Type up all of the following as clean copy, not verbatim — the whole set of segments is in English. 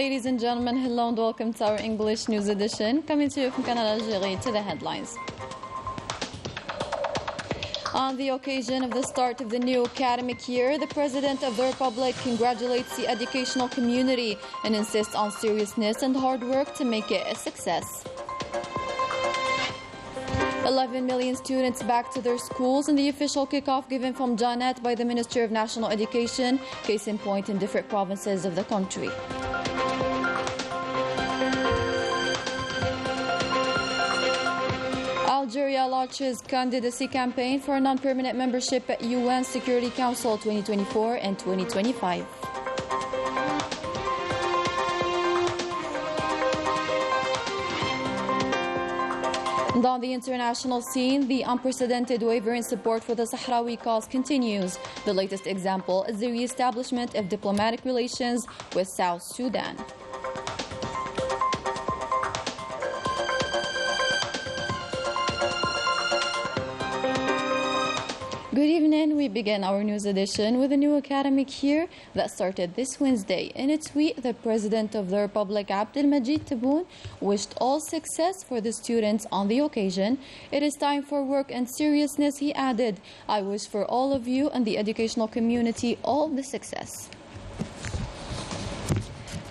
Ladies and gentlemen, hello and welcome to our English news edition. Coming to you from Canal, Algérie, to the headlines. On the occasion of the start of the new academic year, the President of the Republic congratulates the educational community and insists on seriousness and hard work to make it a success. 11 million students back to their schools in the official kickoff given from Janet by the Ministry of National Education, case in point in different provinces of the country. Algeria launches candidacy campaign for a non-permanent membership at UN Security Council 2024 and 2025. And on the international scene, the unprecedented waiver in support for the Sahrawi cause continues. The latest example is the re-establishment of diplomatic relations with South Sudan. Good evening. We begin our news edition with a new academic year that started this Wednesday. In a tweet, the President of the Republic, Abdelmajid Tebboune, wished all success for the students on the occasion. It is time for work and seriousness, he added. I wish for all of you and the educational community all the success.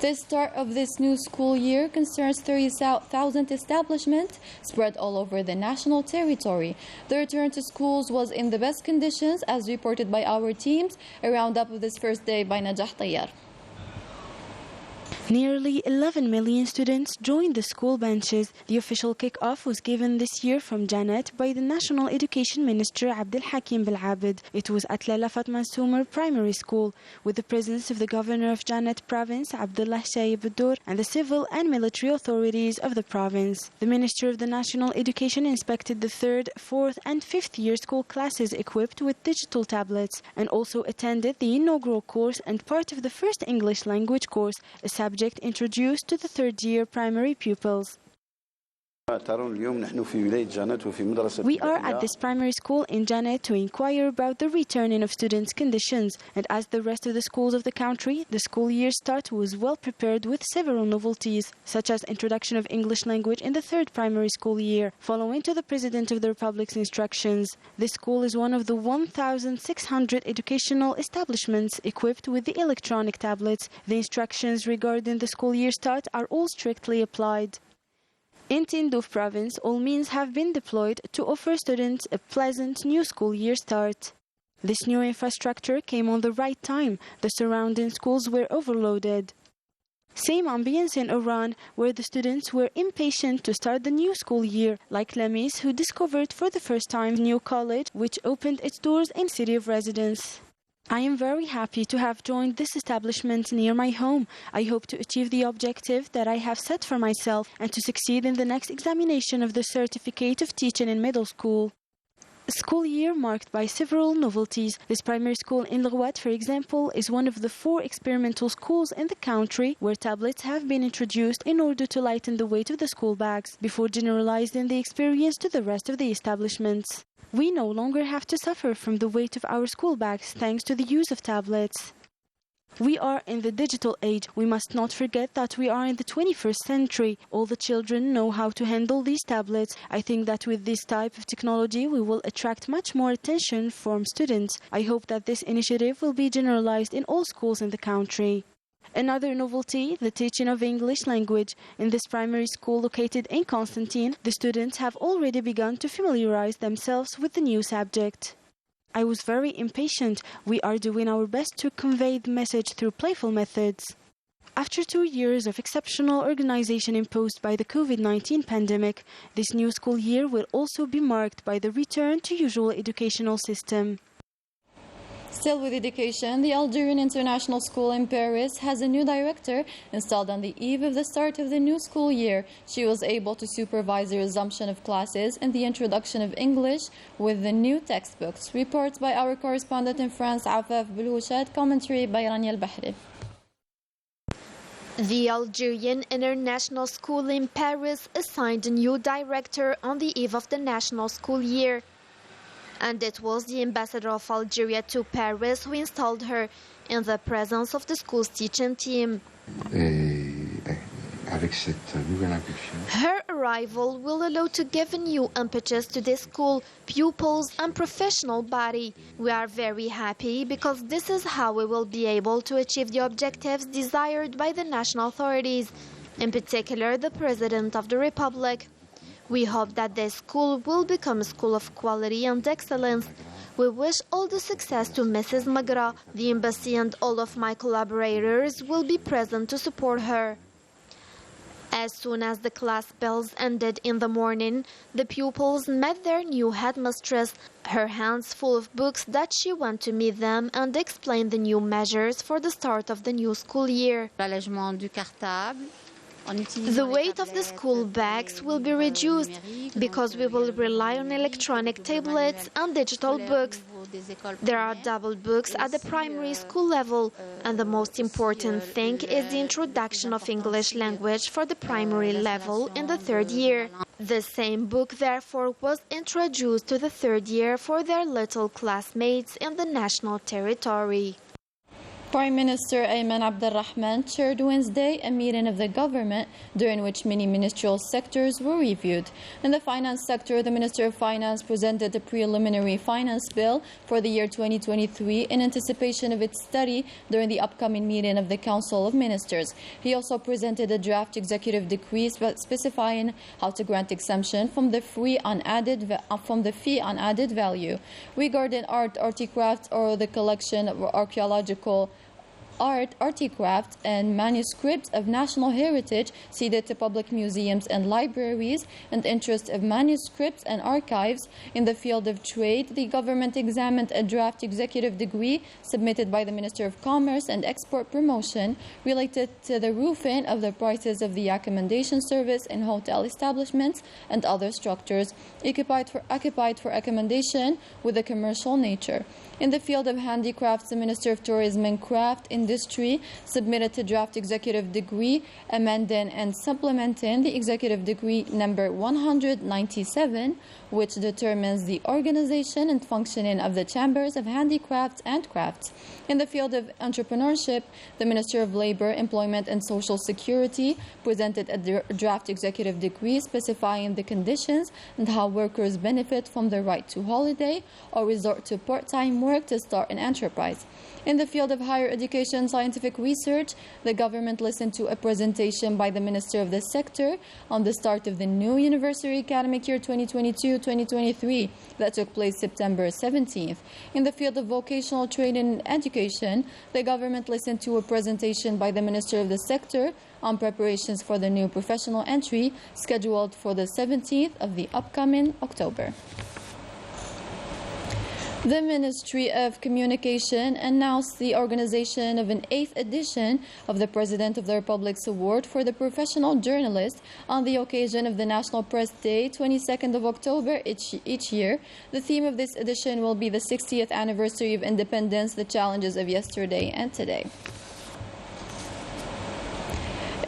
The start of this new school year concerns 30,000 establishments spread all over the national territory. The return to schools was in the best conditions, as reported by our teams. A roundup of this first day by Najah Tayyar. Nearly 11 million students joined the school benches. The official kick-off was given this year from Janet by the National Education Minister Abdel Hakim Belabed. It was at Lalafat Mansoumer Primary School, with the presence of the Governor of Janet Province, Abdullah Shayib Boudour, and the civil and military authorities of the province. The Minister of the National Education inspected the 3rd, 4th, and 5th year school classes equipped with digital tablets, and also attended the inaugural course and part of the first English language course, a subject introduced to the 3rd year primary pupils. We are at this primary school in Janet to inquire about the returning of students' conditions, and as the rest of the schools of the country, the school year start was well prepared with several novelties, such as introduction of English language in the 3rd primary school year, following to the President of the Republic's instructions. This school is one of the 1,600 educational establishments equipped with the electronic tablets. The instructions regarding the school year start are all strictly applied. In Tindouf province, all means have been deployed to offer students a pleasant new school year start. This new infrastructure came on the right time. The surrounding schools were overloaded. Same ambience in Iran, where the students were impatient to start the new school year, like Lamis, who discovered for the first time new college, which opened its doors in city of residence. I am very happy to have joined this establishment near my home. I hope to achieve the objective that I have set for myself and to succeed in the next examination of the certificate of teaching in middle school. A school year marked by several novelties. This primary school in Lghouat, for example, is one of the 4 experimental schools in the country where tablets have been introduced in order to lighten the weight of the school bags, before generalizing the experience to the rest of the establishments. We no longer have to suffer from the weight of our school bags thanks to the use of tablets. We are in the digital age. We must not forget that we are in the 21st century. All the children know how to handle these tablets. I think that with this type of technology, we will attract much more attention from students. I hope that this initiative will be generalized in all schools in the country. Another novelty, the teaching of English language. In this primary school located in Constantine, the students have already begun to familiarize themselves with the new subject. I was very impatient. We are doing our best to convey the message through playful methods. After 2 years of exceptional organization imposed by the COVID-19 pandemic, this new school year will also be marked by the return to usual educational system. Still with education, the Algerian International School in Paris has a new director installed on the eve of the start of the new school year. She was able to supervise the resumption of classes and the introduction of English with the new textbooks. Reports by our correspondent in France, Afaf Belouchat, commentary by Rania Al-Bahri. The Algerian International School in Paris assigned a new director on the eve of the national school year. And it was the ambassador of Algeria to Paris who installed her in the presence of the school's teaching team. avec cette nouvelle impulsion. Her arrival will allow to give a new impetus to this school, pupils and professional body. We are very happy because this is how we will be able to achieve the objectives desired by the national authorities, in particular the President of the Republic. We hope that this school will become a school of quality and excellence. We wish all the success to Mrs. Magra. The embassy and all of my collaborators will be present to support her. As soon as the class bells ended in the morning, the pupils met their new headmistress, her hands full of books that she went to meet them and explain the new measures for the start of the new school year. The weight of the school bags will be reduced because we will rely on electronic tablets and digital books. There are double books at the primary school level, and the most important thing is the introduction of English language for the primary level in the third year. The same book, therefore, was introduced to the third year for their little classmates in the national territory. Prime Minister Ayman Abdel-Rahman chaired Wednesday a meeting of the government during which many ministerial sectors were reviewed. In the finance sector, the Minister of Finance presented a preliminary finance bill for the year 2023 in anticipation of its study during the upcoming meeting of the Council of Ministers. He also presented a draft executive decree specifying how to grant exemption from the fee on added value regarding art, articrafts, or the collection of archaeological art, articrafts, and manuscripts of national heritage ceded to public museums and libraries, and interest of manuscripts and archives. In the field of trade, the government examined a draft executive decree submitted by the Minister of Commerce and Export Promotion related to the roofing of the prices of the accommodation service in hotel establishments and other structures occupied for accommodation with a commercial nature. In the field of handicrafts, the Minister of Tourism and Craft Industry submitted a draft executive decree amending and supplementing the executive decree number 197, which determines the organization and functioning of the chambers of handicrafts and crafts. In the field of entrepreneurship, the Minister of Labor, Employment and Social Security presented a draft executive decree specifying the conditions and how workers benefit from the right to holiday or resort to part-time work to start an enterprise. In the field of higher education scientific research, the government listened to a presentation by the Minister of the sector on the start of the new university academic year 2022-2023 that took place September 17th. In the field of vocational training and education, the government listened to a presentation by the Minister of the sector on preparations for the new professional entry scheduled for the 17th of the upcoming October. The Ministry of Communication announced the organization of an 8th edition of the President of the Republic's Award for the Professional Journalist on the occasion of the National Press Day, 22nd of October each year. The theme of this edition will be the 60th anniversary of independence, the challenges of yesterday and today.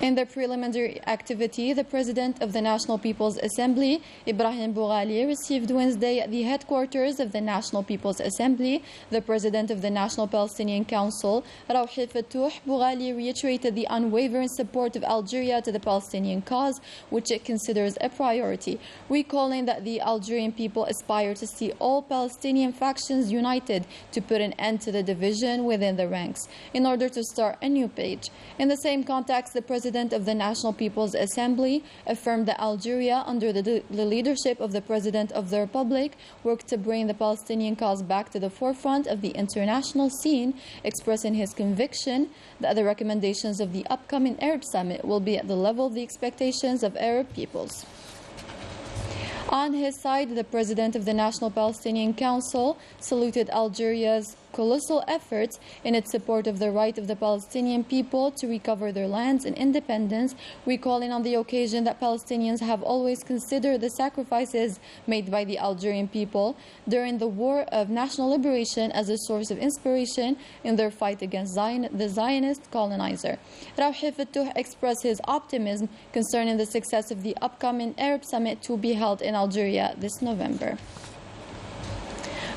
In the preliminary activity, the President of the National People's Assembly, Ibrahim Boughali, received Wednesday at the headquarters of the National People's Assembly the President of the National Palestinian Council, Rawhi Fattouh. Boughali reiterated the unwavering support of Algeria to the Palestinian cause, which it considers a priority, recalling that the Algerian people aspire to see all Palestinian factions united to put an end to the division within the ranks in order to start a new page. In the same context, the President of the National People's Assembly affirmed that Algeria, under the leadership of the President of the Republic, worked to bring the Palestinian cause back to the forefront of the international scene, expressing his conviction that the recommendations of the upcoming Arab Summit will be at the level of the expectations of Arab peoples. On his side, the President of the National Palestinian Council saluted Algeria's colossal efforts in its support of the right of the Palestinian people to recover their lands and independence, recalling on the occasion that Palestinians have always considered the sacrifices made by the Algerian people during the War of National Liberation as a source of inspiration in their fight against the Zionist colonizer. Rawhi Fattouh expressed his optimism concerning the success of the upcoming Arab Summit to be held in Algeria this November.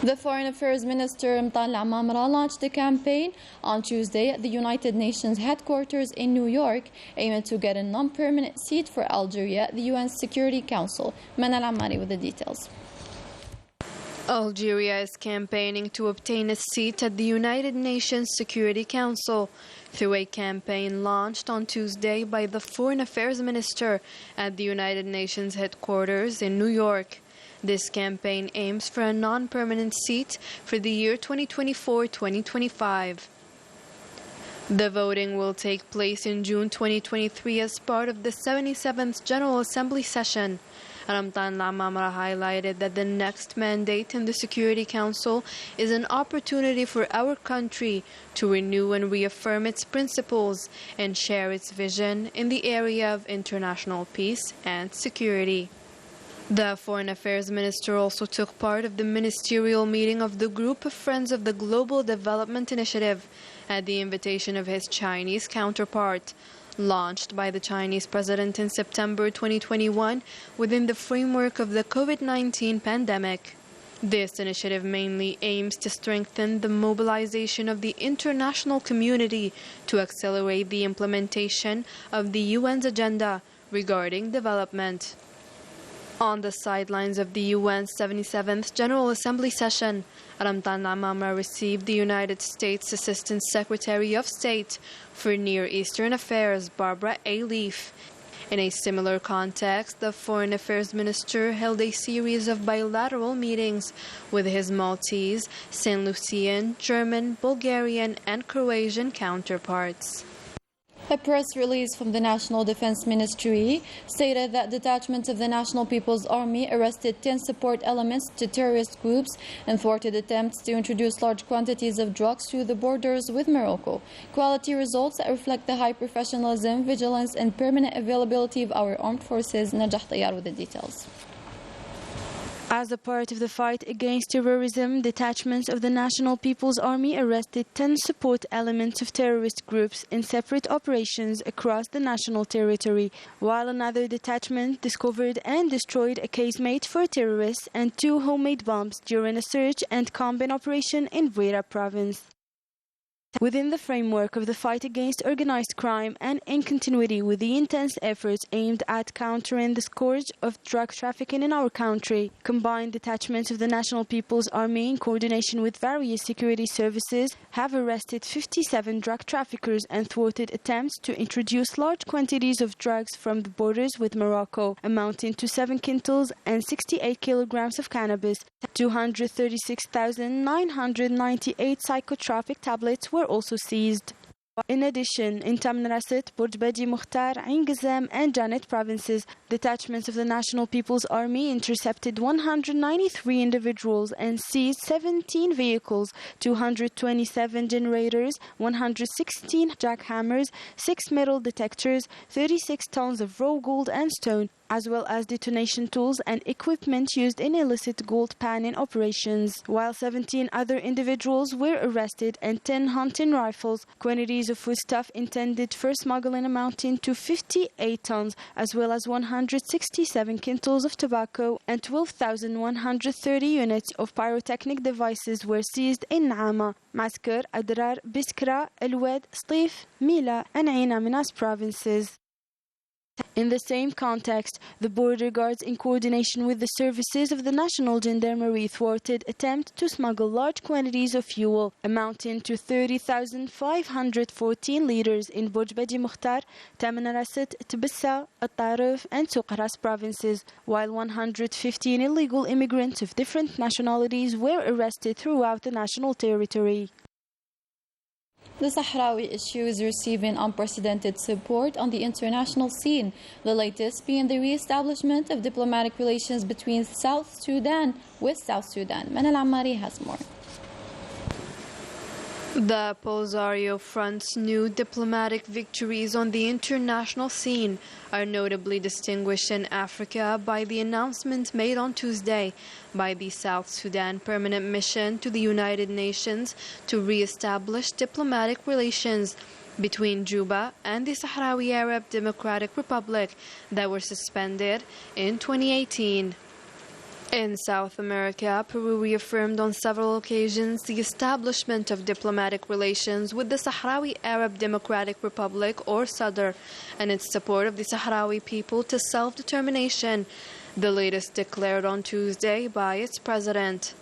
The Foreign Affairs Minister Mtal Amamra launched a campaign on Tuesday at the United Nations headquarters in New York, aiming to get a non-permanent seat for Algeria at the UN Security Council. Manal Amari with the details. Algeria is campaigning to obtain a seat at the United Nations Security Council through a campaign launched on Tuesday by the Foreign Affairs Minister at the United Nations headquarters in New York. This campaign aims for a non-permanent seat for the year 2024-2025. The voting will take place in June 2023 as part of the 77th General Assembly session. Ramtan Lamamra highlighted that the next mandate in the Security Council is an opportunity for our country to renew and reaffirm its principles and share its vision in the area of international peace and security. The Foreign Affairs Minister also took part of the ministerial meeting of the Group of Friends of the Global Development Initiative at the invitation of his Chinese counterpart, launched by the Chinese president in September 2021 within the framework of the COVID-19 pandemic. This initiative mainly aims to strengthen the mobilization of the international community to accelerate the implementation of the UN's agenda regarding development. On the sidelines of the UN's 77th General Assembly session, Ramtan Amamra received the United States Assistant Secretary of State for Near Eastern Affairs, Barbara A. Leaf. In a similar context, the Foreign Affairs Minister held a series of bilateral meetings with his Maltese, St. Lucian, German, Bulgarian, and Croatian counterparts. A press release from the National Defense Ministry stated that detachments of the National People's Army arrested 10 support elements to terrorist groups and thwarted attempts to introduce large quantities of drugs through the borders with Morocco. Quality results that reflect the high professionalism, vigilance, and permanent availability of our armed forces. Najah Tayyar with the details. As a part of the fight against terrorism, detachments of the National People's Army arrested 10 support elements of terrorist groups in separate operations across the national territory, while another detachment discovered and destroyed a casemate for terrorists and 2 homemade bombs during a search and combat operation in Beira province. Within the framework of the fight against organized crime and in continuity with the intense efforts aimed at countering the scourge of drug trafficking in our country, combined detachments of the National People's Army in coordination with various security services have arrested 57 drug traffickers and thwarted attempts to introduce large quantities of drugs from the borders with Morocco, amounting to 7 quintals and 68 kilograms of cannabis. 236,998 psychotropic tablets were also seized. In addition, in Tamanrasset, Bordbadi Mukhtar, Ain Gazam and Janet provinces, detachments of the National People's Army intercepted 193 individuals and seized 17 vehicles, 227 generators, 116 jackhammers, 6 metal detectors, 36 tons of raw gold and stone, as well as detonation tools and equipment used in illicit gold panning operations, while 17 other individuals were arrested and 10 hunting rifles, quantities of foodstuff intended for smuggling amounting to 58 tons, as well as 167 quintals of tobacco and 12,130 units of pyrotechnic devices were seized in Naama, Masker, Adrar, Biskra, Elwed, Stif, Mila and Ain Amenas provinces. In the same context, the border guards, in coordination with the services of the National Gendarmerie, thwarted attempt to smuggle large quantities of fuel, amounting to 30,514 liters in Bordbadi Mukhtar, Tamanrasset, Tbissa, At-Tarif and Souqras provinces, while 115 illegal immigrants of different nationalities were arrested throughout the national territory. The Sahrawi issue is receiving unprecedented support on the international scene, the latest being the re-establishment of diplomatic relations between South Sudan with South Sudan. Manal Ammari has more. The Polisario Front's new diplomatic victories on the international scene are notably distinguished in Africa by the announcement made on Tuesday by the South Sudan Permanent Mission to the United Nations to re-establish diplomatic relations between Juba and the Sahrawi Arab Democratic Republic that were suspended in 2018. In South America, Peru reaffirmed on several occasions the establishment of diplomatic relations with the Sahrawi Arab Democratic Republic, or SADR, and its support of the Sahrawi people to self-determination, the latest declared on Tuesday by its president.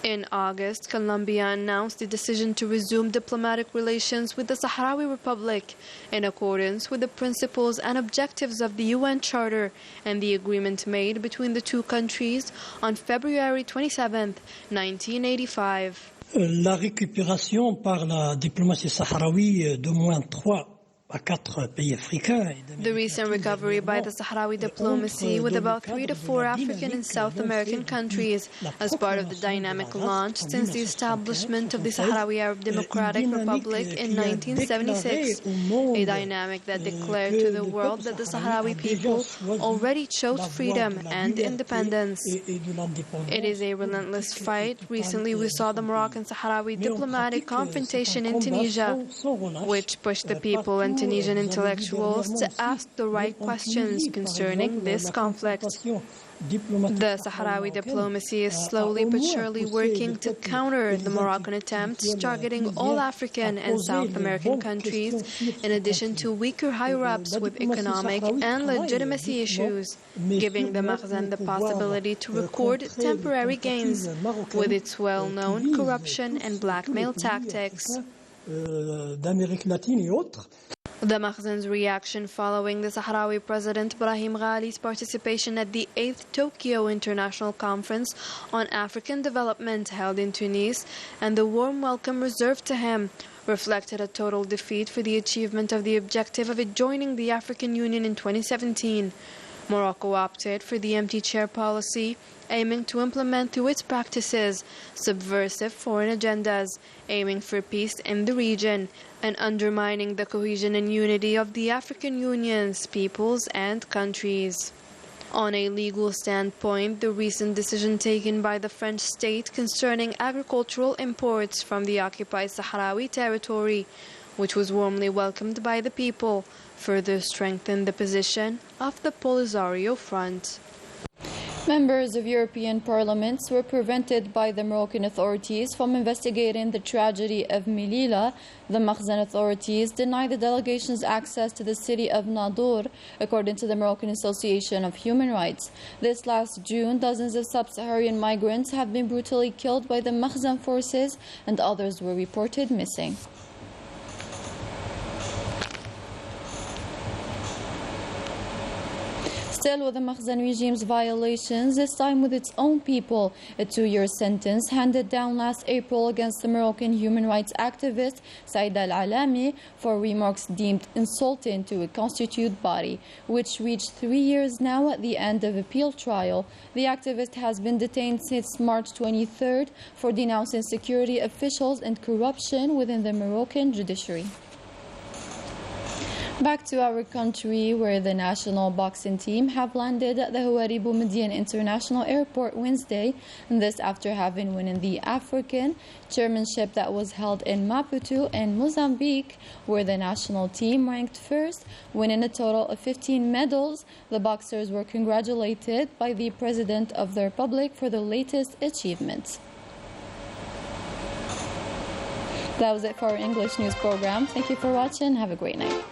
In August, Colombia announced the decision to resume diplomatic relations with the Sahrawi Republic in accordance with the principles and objectives of the UN Charter and the agreement made between the two countries on February 27, 1985. La récupération par la diplomatie sahraoui d'au moins 3 à 4 pays africains. The recent recovery by the Sahrawi diplomacy with about 3 to 4 African and South American countries as part of the dynamic launch since the establishment of the Sahrawi Arab Democratic Republic in 1976, a dynamic that declared to the world that the Sahrawi people already chose freedom and independence. It is a relentless fight. Recently we saw the Moroccan-Sahrawi diplomatic confrontation in Tunisia, which pushed the people and Tunisian intellectuals to ask the right questions concerning this conflict. The Sahrawi diplomacy is slowly but surely working to counter the Moroccan attempts targeting all African and South American countries, in addition to weaker higher-ups with economic and legitimacy issues, giving the Makhzen the possibility to record temporary gains with its well-known corruption and blackmail tactics. The Makhzen's reaction following the Sahrawi President Brahim Ghali's participation at the 8th Tokyo International Conference on African Development held in Tunis and the warm welcome reserved to him reflected a total defeat for the achievement of the objective of it joining the African Union in 2017. Morocco opted for the empty chair policy, aiming to implement through its practices subversive foreign agendas, aiming for peace in the region, and undermining the cohesion and unity of the African Union's peoples and countries. On a legal standpoint, the recent decision taken by the French state concerning agricultural imports from the occupied Sahrawi territory, which was warmly welcomed by the people, further strengthened the position of the Polisario Front. Members of European parliaments were prevented by the Moroccan authorities from investigating the tragedy of Melilla. The Makhzen authorities denied the delegations access to the city of Nador, according to the Moroccan Association of Human Rights. This last June, dozens of sub-Saharan migrants have been brutally killed by the Makhzen forces, and others were reported missing. Still with the Makhzen regime's violations, this time with its own people, a 2-year sentence handed down last April against the Moroccan human rights activist Saïd Al-Alami for remarks deemed insulting to a constituted body, which reached 3 years now at the end of appeal trial. The activist has been detained since March 23rd for denouncing security officials and corruption within the Moroccan judiciary. Back to our country, where the national boxing team have landed at the Houari Boumediene International Airport Wednesday, and this after having won the African chairmanship that was held in Maputo and Mozambique, where the national team ranked first, winning a total of 15 medals. The boxers were congratulated by the President of the Republic for the latest achievements. That was it for our English news program. Thank you for watching. Have a great night.